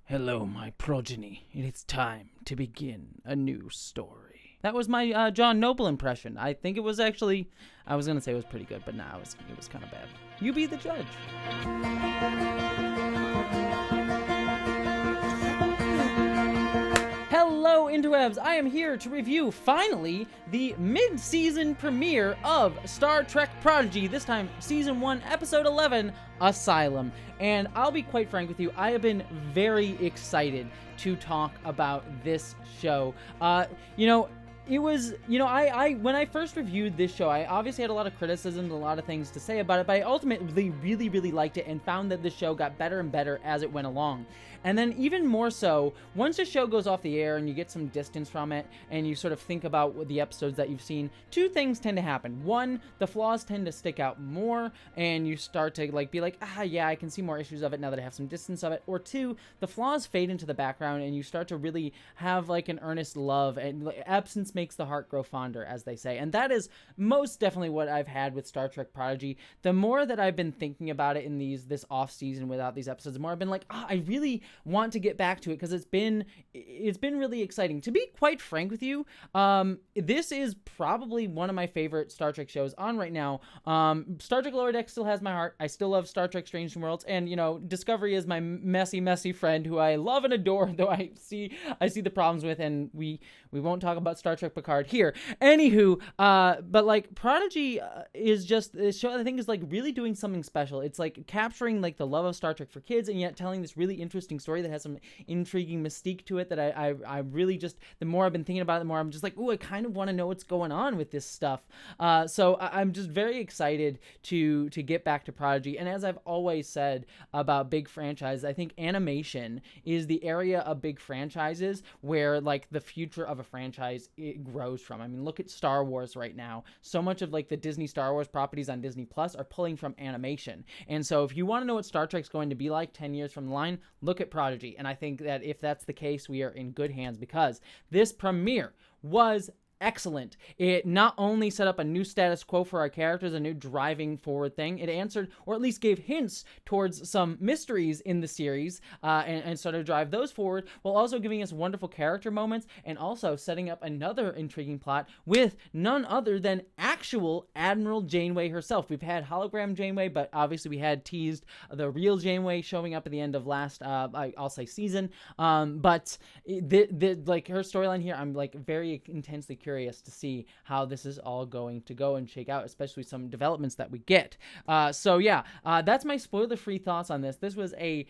Hello, my progeny. It is time to begin a new story. That was my John Noble impression. I think it was actually, I was going to say it was pretty good, but nah, it was kind of bad. You be the judge. Hello, interwebs! I am here to review, finally, the mid-season premiere of Star Trek Prodigy, this time Season 1, Episode 11, Asylum. And I'll be quite frank with you, I have been very excited to talk about this show. It was, I when I first reviewed this show, I obviously had a lot of criticisms, a lot of things to say about it, but I ultimately really, really liked it and found that the show got better and better as it went along. And then even more so, once the show goes off the air and you get some distance from it, and you sort of think about the episodes that you've seen, two things tend to happen. One, the flaws tend to stick out more, and you start to be like, yeah, I can see more issues of it now that I have some distance of it. Or two, the flaws fade into the background, and you start to really have an earnest love, and absence makes the heart grow fonder, as they say. And that is most definitely what I've had with Star Trek Prodigy. The more that I've been thinking about it in this off season without these episodes, the more I've been like, I really want to get back to it, because it's been really exciting. To be quite frank with you, this is probably one of my favorite Star Trek shows on right now. Star Trek Lower Decks still has my heart. I still love Star Trek Strange New Worlds, and Discovery is my messy friend who I love and adore, though I see the problems with, and we won't talk about Star Trek Picard here. Anywho, but Prodigy is just this show I think is really doing something special. It's capturing the love of Star Trek for kids, and yet telling this really interesting story that has some intriguing mystique to it that I really just, the more I've been thinking about it, the more I'm just ooh, I kind of want to know what's going on with this stuff. So I'm just very excited to get back to Prodigy. And as I've always said about big franchises, I think animation is the area of big franchises where the future of a franchise it grows from. I mean, look at Star Wars right now. So much of the Disney Star Wars properties on Disney Plus are pulling from animation. And so if you want to know what Star Trek's going to be like 10 years from the line, look at Prodigy. And I think that if that's the case, we are in good hands, because this premiere was excellent. It not only set up a new status quo for our characters, a new driving forward thing, it answered, or at least gave hints towards some mysteries in the series, and sort of drive those forward, while also giving us wonderful character moments, and also setting up another intriguing plot with none other than actual Admiral Janeway herself. We've had hologram Janeway, but obviously we had teased the real Janeway showing up at the end of last, I'll say season, but her storyline here, I'm very intensely curious to see how this is all going to go and shake out, especially some developments that we get. So yeah, that's my spoiler-free thoughts on this. This was a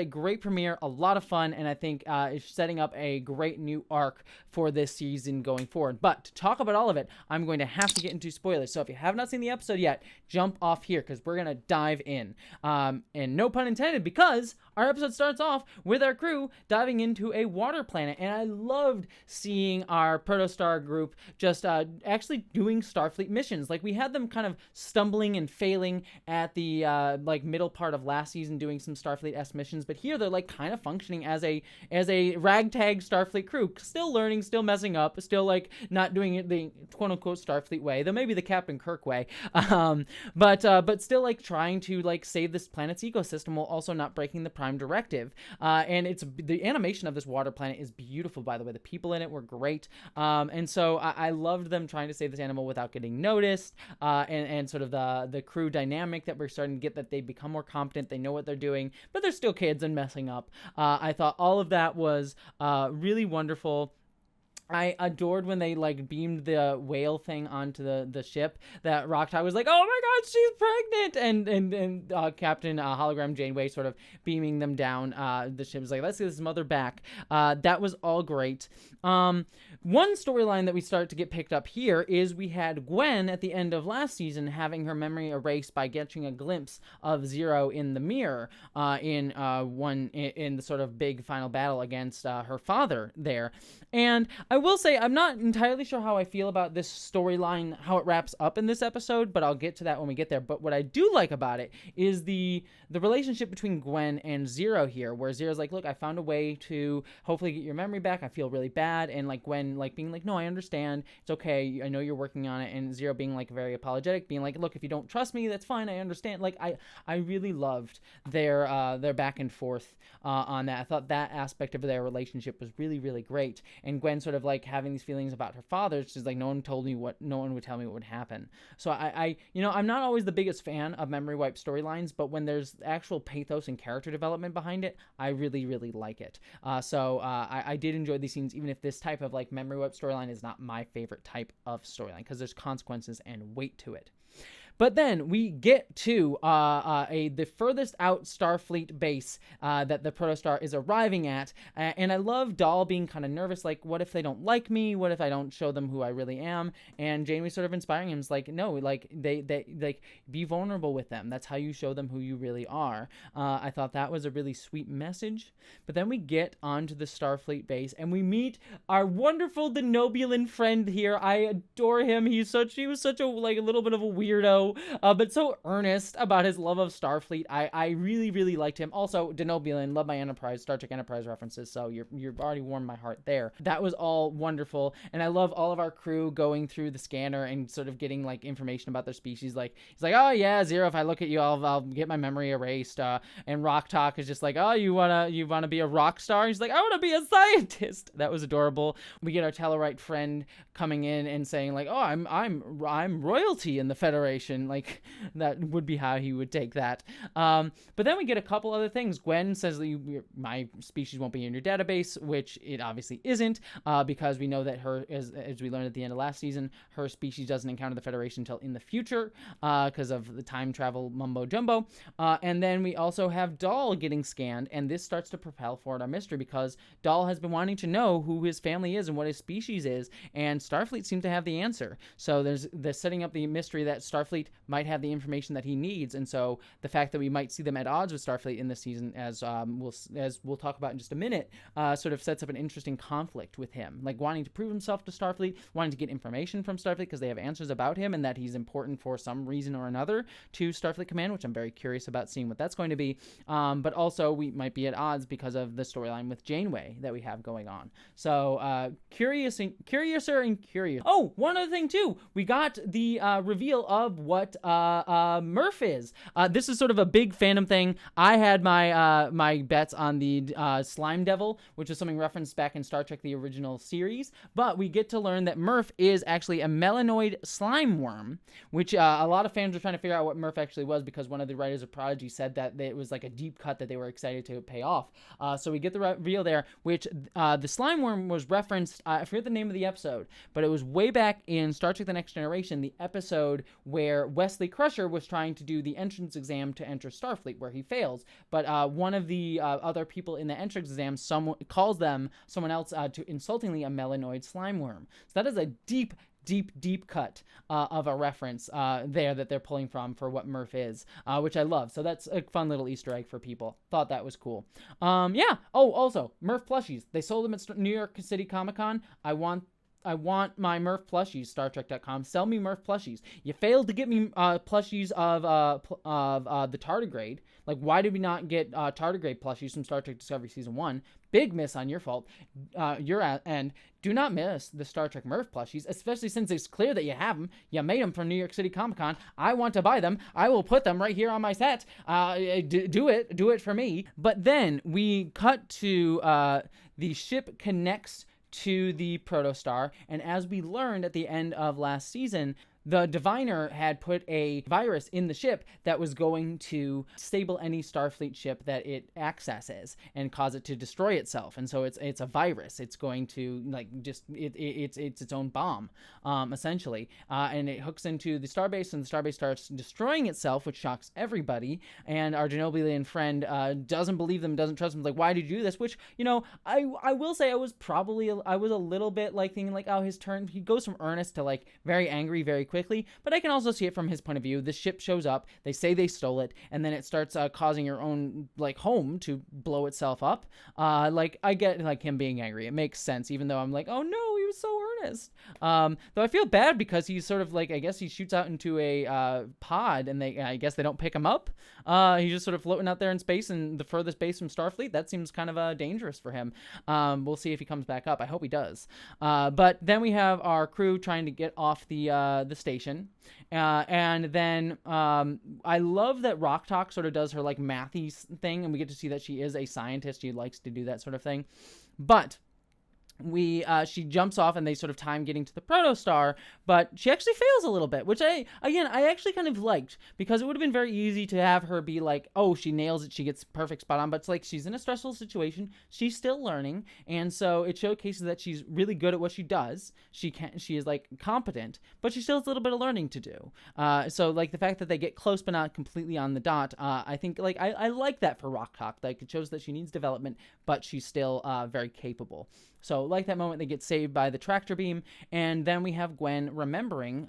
great premiere, a lot of fun, and I think it's setting up a great new arc for this season going forward. But to talk about all of it, I'm going to have to get into spoilers. So if you have not seen the episode yet, jump off here, because we're gonna dive in. And no pun intended, because our episode starts off with our crew diving into a water planet, and I loved seeing our protostar group just actually doing Starfleet missions. We had them kind of stumbling and failing at the middle part of last season doing some Starfleet-esque missions, but here they're kind of functioning as a ragtag Starfleet crew, still learning, still messing up, still not doing it the quote-unquote Starfleet way, though maybe the Captain Kirk way, but still trying to save this planet's ecosystem while also not breaking the Prime Directive. And the animation of this water planet is beautiful, by the way. The people in it were great, and so I loved them trying to save this animal without getting noticed, and sort of the crew dynamic that we're starting to get, that they become more competent, they know what they're doing, but they're still kids and messing up. I thought all of that was really wonderful. I adored when they beamed the whale thing onto the ship, that Rocktide was like, oh my god, she's pregnant, and Captain Hologram Janeway sort of beaming them down the ship was like, let's get this mother back. That was all great. One storyline that we start to get picked up here is we had Gwen at the end of last season having her memory erased by getting a glimpse of Zero in the mirror in the sort of big final battle against her father there. And I will say I'm not entirely sure how I feel about this storyline, how it wraps up in this episode, but I'll get to that when we get there. But what I do like about it is the relationship between Gwen and Zero here, where Zero's like, look, I found a way to hopefully get your memory back. I feel really bad. And like Gwen like being like, no, I understand. It's okay. I know you're working on it. And Zero being like very apologetic, being like, look, if you don't trust me, that's fine. I understand. Like I really loved their back and forth on that. I thought that aspect of their relationship was really, really great. And Gwen sort of like having these feelings about her father. She's like, no one would tell me what would happen. So I I'm not always the biggest fan of memory wipe storylines, but when there's actual pathos and character development behind it, I really, really like it. So I did enjoy these scenes, even if this type of like memory wipe storyline is not my favorite type of storyline, because there's consequences and weight to it. But then we get to the furthest out Starfleet base that the Protostar is arriving at, and I love Dahl being kind of nervous, like, what if they don't like me? What if I don't show them who I really am? And Janeway sort of inspiring him, is like, no, like they like be vulnerable with them. That's how you show them who you really are. I thought that was a really sweet message. But then we get onto the Starfleet base, and we meet our wonderful Denobulan friend here. I adore him. He was such a like a little bit of a weirdo. But so earnest about his love of Starfleet. I really, really liked him. Also, Denobulan, love my Star Trek Enterprise references, so you've already warmed my heart there. That was all wonderful, and I love all of our crew going through the scanner and sort of getting like information about their species. Like he's like, oh yeah, Zero, if I look at you, I'll get my memory erased. And Rock Talk is just like, oh, you wanna be a rock star? He's like, I wanna be a scientist. That was adorable. We get our Tellarite friend coming in and saying like, oh, I'm royalty in the Federation. Like that would be how he would take that. But then we get a couple other things. Gwen says that my species won't be in your database, which it obviously isn't, because we know that as we learned at the end of last season, her species doesn't encounter the Federation until in the future, because of the time travel mumbo jumbo. And then we also have Dahl getting scanned, and this starts to propel forward our mystery, because Dahl has been wanting to know who his family is and what his species is, and Starfleet seems to have the answer. So they're setting up the mystery that Starfleet might have the information that he needs, and so the fact that we might see them at odds with Starfleet in this season, as we'll talk about in just a minute, sort of sets up an interesting conflict with him, like wanting to prove himself to Starfleet, wanting to get information from Starfleet because they have answers about him and that he's important for some reason or another to Starfleet Command, which I'm very curious about seeing what that's going to be. But also we might be at odds because of the storyline with Janeway that we have going on. So curiouser and curious. Oh, one other thing too, we got the reveal of what Murph is. This is sort of a big fandom thing. I had my bets on the Slime Devil, which is something referenced back in Star Trek the original series, but we get to learn that Murph is actually a melanoid slime worm, which a lot of fans were trying to figure out what Murph actually was, because one of the writers of Prodigy said that it was like a deep cut that they were excited to pay off. So we get the reveal there, which the slime worm was referenced, I forget the name of the episode, but it was way back in Star Trek The Next Generation, the episode where Wesley Crusher was trying to do the entrance exam to enter Starfleet, where he fails. But one of the other people in the entrance exam calls them someone else to insultingly a melanoid slime worm. So that is a deep cut of a reference there that they're pulling from for what Murph is, which I love. So that's a fun little Easter egg for people. Thought that was cool. Yeah. Oh, also, Murph plushies. They sold them at New York City Comic Con. I want my Murph plushies, StarTrek.com. Sell me Murph plushies. You failed to get me plushies of the tardigrade. Like, why did we not get tardigrade plushies from Star Trek Discovery Season 1? Big miss on your fault. And do not miss the Star Trek Murph plushies, especially since it's clear that you have them. You made them from New York City Comic Con. I want to buy them. I will put them right here on my set. Do it for me. But then we cut to the ship connects to the Protostar, and as we learned at the end of last season, the Diviner had put a virus in the ship that was going to disable any Starfleet ship that it accesses and cause it to destroy itself. And so it's a virus. It's going to it's its own bomb, essentially. And it hooks into the starbase, and the starbase starts destroying itself, which shocks everybody. And our Denobulan friend doesn't believe them, doesn't trust them. Like, why did you do this? Which, I will say I was a little bit like thinking like, oh, his turn. He goes from earnest to like very angry very quickly. But I can also see it from his point of view. The ship shows up, they say they stole it, and then it starts causing your own like home to blow itself up. Like, I get like him being angry. It makes sense, even though I'm like, oh no, he was so earnest. Though I feel bad because he's sort of like, I guess he shoots out into a pod, and I guess they don't pick him up. He's just sort of floating out there in space, and the furthest base from Starfleet. That seems kind of dangerous for him. We'll see if he comes back up. I hope he does. But then we have our crew trying to get off the station. And then I love that Rock Talk sort of does her like mathy thing, and we get to see that she is a scientist. She likes to do that sort of thing. But she jumps off, and they sort of time getting to the protostar, but she actually fails a little bit, which I actually kind of liked, because it would have been very easy to have her be like, oh, she nails it, she gets perfect spot on, but it's like she's in a stressful situation, she's still learning, and so it showcases that she's really good at what she does. She is like competent, but she still has a little bit of learning to do. So like the fact that they get close but not completely on the dot, I think like I like that for Rock Talk. Like it shows that she needs development, but she's still very capable. So like that moment, they get saved by the tractor beam, and then we have Gwen remembering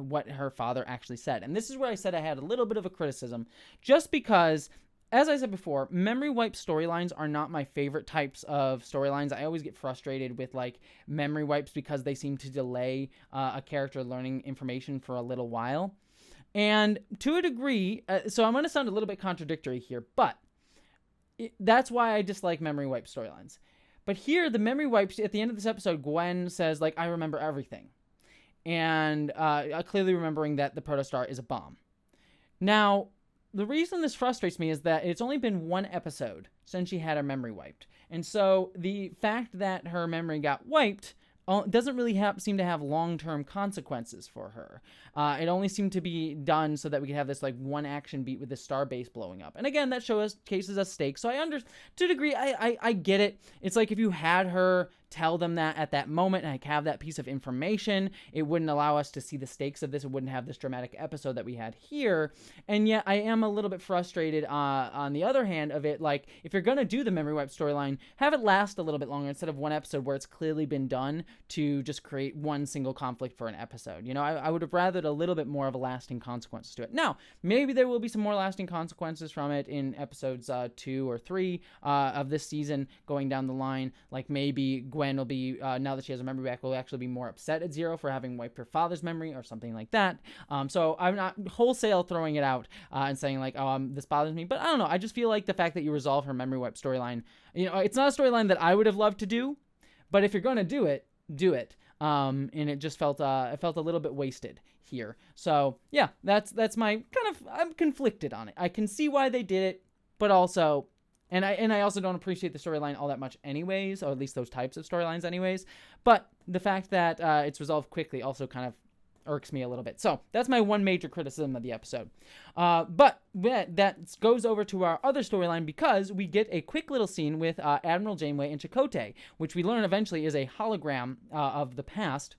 what her father actually said. And this is where I said I had a little bit of a criticism, just because, as I said before, memory wipe storylines are not my favorite types of storylines. I always get frustrated with like memory wipes because they seem to delay a character learning information for a little while. And to a degree, so I'm going to sound a little bit contradictory here, but that's why I dislike memory wipe storylines. But here, the memory wipes, at the end of this episode, Gwen says, like, I remember everything. And clearly remembering that the protostar is a bomb. Now, the reason this frustrates me is that it's only been one episode since she had her memory wiped. And so the fact that her memory got wiped doesn't really seem to have long-term consequences for her. It only seemed to be done so that we could have this like one action beat with the star base blowing up. And again, that cases as stakes. So to a degree, I get it. It's like if you had her tell them that at that moment and like have that piece of information, it wouldn't allow us to see the stakes of this. It wouldn't have this dramatic episode that we had here. And yet I am a little bit frustrated on the other hand of it. Like if you're going to do the memory wipe storyline, have it last a little bit longer instead of one episode where it's clearly been done to just create one single conflict for an episode. You know, I would have rathered a little bit more of a lasting consequences to it. Now, maybe there will be some more lasting consequences from it in episodes 2 or 3 of this season going down the line. Like maybe Gwen will be, now that she has a memory back, will actually be more upset at Zero for having wiped her father's memory or something like that. So I'm not wholesale throwing it out and saying like, oh, this bothers me. But I don't know. I just feel like the fact that you resolve her memory wipe storyline, you know, it's not a storyline that I would have loved to do, but if you're going to do it, do it. And it just felt a little bit wasted here. So yeah, that's my kind of, I'm conflicted on it. I can see why they did it, but also, and I also don't appreciate the storyline all that much anyways, or at least those types of storylines anyways. But the fact that it's resolved quickly also kind of irks me a little bit. So that's my one major criticism of the episode. But that goes over to our other storyline because we get a quick little scene with Admiral Janeway and Chakotay, which we learn eventually is a hologram of the past,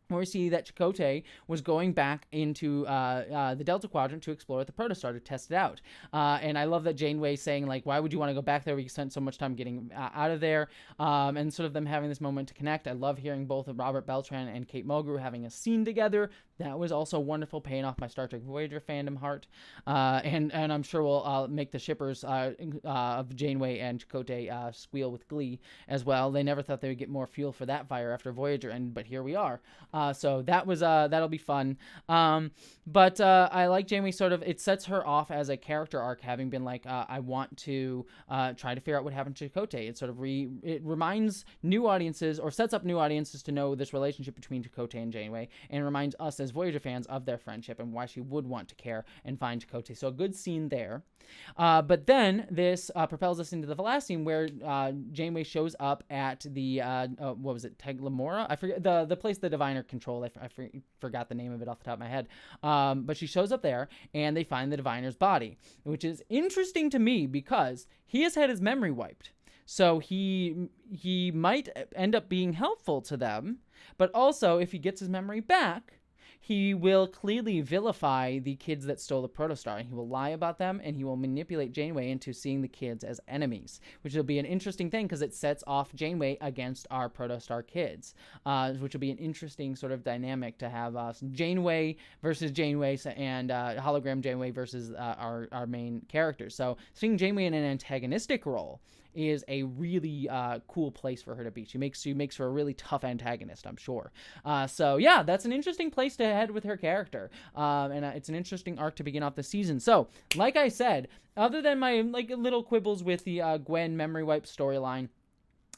where we see that Chakotay was going back into the Delta Quadrant to explore the protostar to test it out. And I love that Janeway saying, like, why would you want to go back there? We spent so much time getting out of there. And sort of them having this moment to connect. I love hearing both of Robert Beltran and Kate Mulgrew having a scene together. That was also wonderful, paying off my Star Trek Voyager fandom heart. And I'm sure we'll make the shippers of Janeway and Chakotay squeal with glee as well. They never thought they would get more fuel for that fire after Voyager, but here we are. So that was that'll be fun. But I like Janeway sort of, it sets her off as a character arc, having been like, I want to try to figure out what happened to Chakotay. It sort of it reminds new audiences, or sets up new audiences to know this relationship between Chakotay and Janeway, and reminds us as Voyager fans of their friendship and why she would want to care and find Chakotay. So a good scene there. But then this propels us into the last scene where Janeway shows up at the what was it, Teglamora? I forget the place the Diviner controlled. I forgot the name of it off the top of my head. But she shows up there and they find the Diviner's body, which is interesting to me because he has had his memory wiped. So he might end up being helpful to them, but also if he gets his memory back, he will clearly vilify the kids that stole the protostar, and he will lie about them, and he will manipulate Janeway into seeing the kids as enemies, which will be an interesting thing because it sets off Janeway against our protostar kids, which will be an interesting sort of dynamic to have Janeway versus Janeway and hologram Janeway versus our main characters. So seeing Janeway in an antagonistic role is a really cool place for her to be. She makes her a really tough antagonist, I'm sure. So yeah, that's an interesting place to head with her character, and it's an interesting arc to begin off the season. So, like I said, other than my little quibbles with the Gwen memory wipe storyline,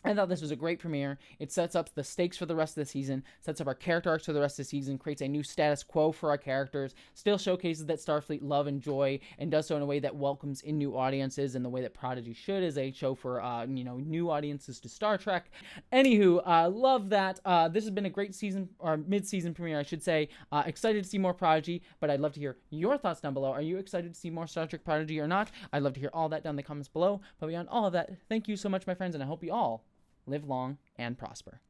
I thought this was a great premiere. It sets up the stakes for the rest of the season, sets up our character arcs for the rest of the season, creates a new status quo for our characters, still showcases that Starfleet love and joy, and does so in a way that welcomes in new audiences in the way that Prodigy should, as a show for new audiences to Star Trek. Anywho, love that. This has been a great season, or mid-season premiere, I should say. Excited to see more Prodigy, but I'd love to hear your thoughts down below. Are you excited to see more Star Trek Prodigy or not? I'd love to hear all that down in the comments below. But beyond all of that, thank you so much, my friends, and I hope you all live long and prosper.